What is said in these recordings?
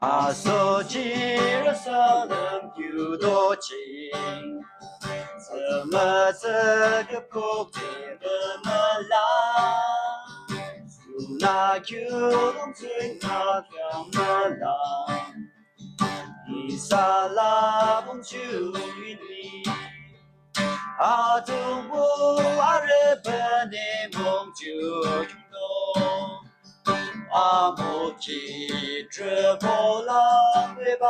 阿索吉尔萨冷Kiuto Ching，怎么这个破铁的门啦？苏那 Kiuto 最那条门啦，伊萨拉蹦秋云里，阿东布阿日本的梦就运动。阿摩提这波浪对吧？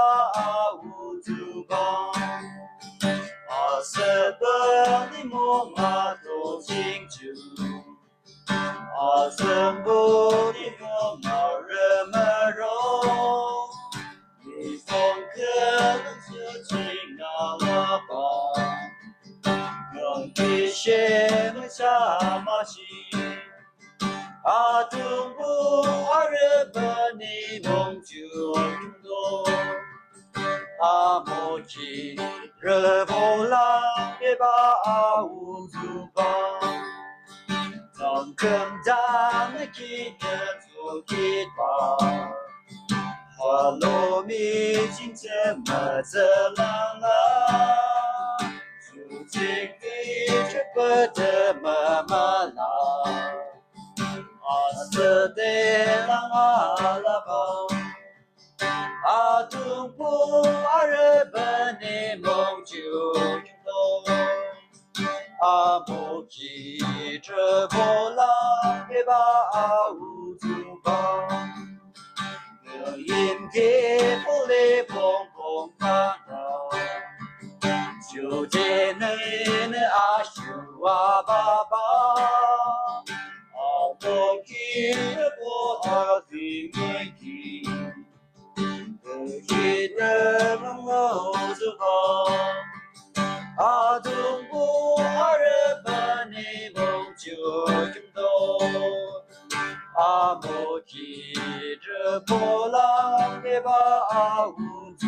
乌祖邦，阿瑟本的木马都清楚，阿森布的木马人们容，你风可能自己拿了吧，用一些没啥马戏。阿东布阿日本的梦就运动，阿摩提热波浪别把乌祖邦，当更大的吉的做吉他，花落米金怎么怎浪啊？如今的这不得妈妈啦。阿瑟德朗阿拉邦，阿东布阿日本的梦就运动，阿摩提这波浪别把乌祖邦，我应给不来碰碰看到，就在那阿修阿爸爸。阿摩提的波阿里面提，我记得我走好，阿东布阿日本的梦就运动，阿摩提这波浪别把乌祖